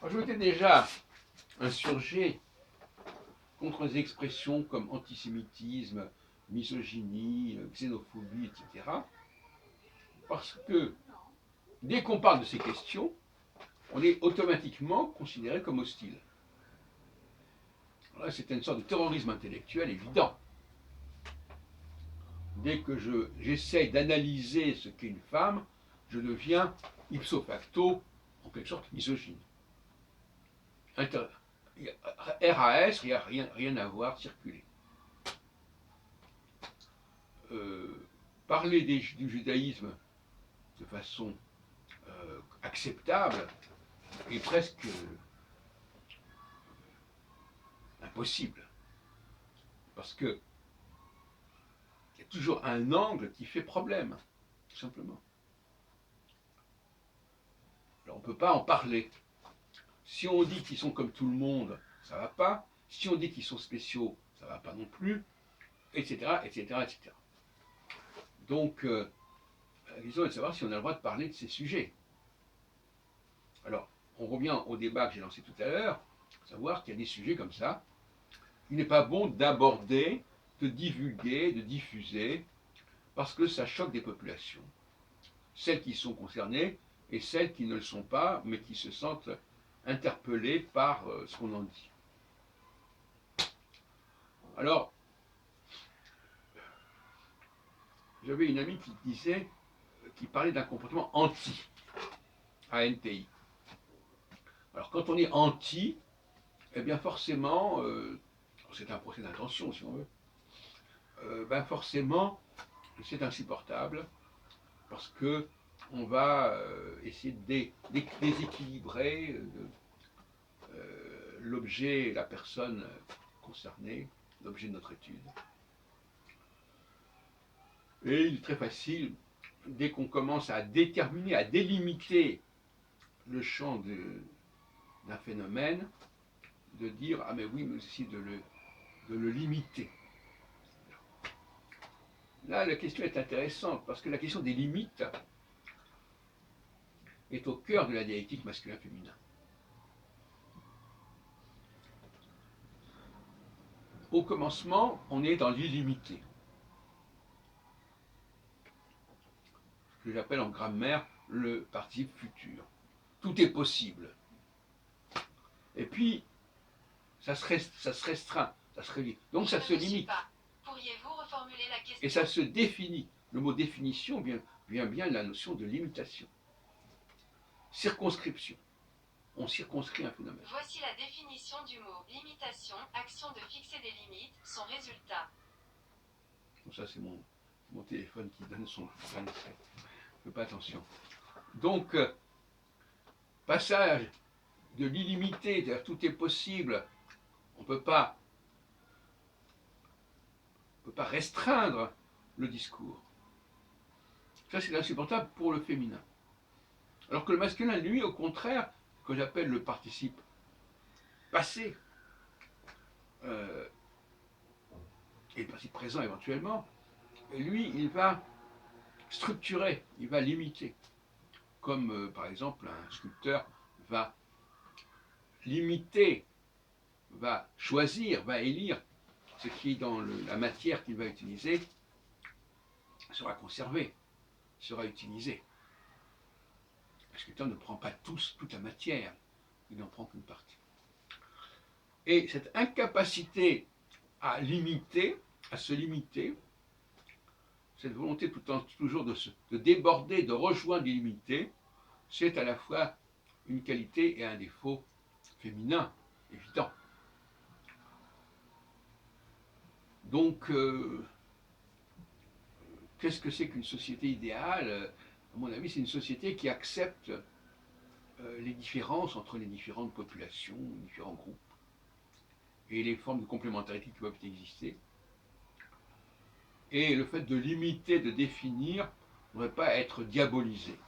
Je m'étais déjà insurgé contre des expressions comme antisémitisme, misogynie, xénophobie, etc. Parce que dès qu'on parle de ces questions, on est automatiquement considéré comme hostile. Là, c'est une sorte de terrorisme intellectuel évident. Dès que j'essaye d'analyser ce qu'est une femme, je deviens ipso facto, en quelque sorte, misogyne. RAS, il n'y a rien à voir, circuler. Parler du judaïsme de façon acceptable est presque impossible. Parce que il y a toujours un angle qui fait problème, tout simplement. Alors on ne peut pas en parler. Si on dit qu'ils sont comme tout le monde, ça ne va pas. Si on dit qu'ils sont spéciaux, ça ne va pas non plus, etc., etc., etc. Donc, la question est de savoir si on a le droit de parler de ces sujets. Alors, on revient au débat que j'ai lancé tout à l'heure, savoir qu'il y a des sujets comme ça. Il n'est pas bon d'aborder, de divulguer, de diffuser, parce que ça choque des populations. Celles qui sont concernées et celles qui ne le sont pas, mais qui se sentent interpellées par ce qu'on en dit. Alors, j'avais une amie qui parlait d'un comportement anti. Alors, quand on est anti, eh bien forcément, c'est un procès d'intention si on veut, forcément, c'est insupportable parce que on va essayer de déséquilibrer l'objet, la personne concernée, l'objet de notre étude. Et il est très facile, dès qu'on commence à déterminer, à délimiter le champ d'un phénomène, de dire ah mais oui, mais aussi de le limiter. Là, la question est intéressante parce que la question des limites est au cœur de la dialectique masculin-féminin. Au commencement, on est dans l'illimité. Ce que j'appelle en grammaire le participe futur. Tout est possible. Et puis, ça se restreint, ça se réduit. Donc ça se limite. Pourriez-vous reformuler la question ? Et ça se définit. Le mot définition vient bien de la notion de limitation. Circonscription. On circonscrit un phénomène. Voici la définition du mot limitation, action de fixer des limites, son résultat. Bon, ça c'est mon téléphone qui donne son fin de trait. Je ne fais pas attention. Donc, passage de l'illimité, c'est-à-dire tout est possible, on ne peut pas restreindre le discours. Ça c'est insupportable pour le féminin. Alors que le masculin, lui, au contraire, que j'appelle le participe passé, et le participe présent éventuellement, lui, il va structurer, il va limiter. Comme par exemple un sculpteur va limiter, va choisir, va élire ce qui, dans la matière qu'il va utiliser, sera conservé, sera utilisé. Le sculpteur ne prend pas toute la matière, il n'en prend qu'une partie. Et cette incapacité à limiter, à se limiter, cette volonté toujours de déborder, de rejoindre l'illimité, c'est à la fois une qualité et un défaut féminin, évident. Donc, qu'est-ce que c'est qu'une société idéale ? À mon avis, c'est une société qui accepte les différences entre les différentes populations, les différents groupes, et les formes de complémentarité qui peuvent exister. Et le fait de limiter, de définir, ne devrait pas être diabolisé.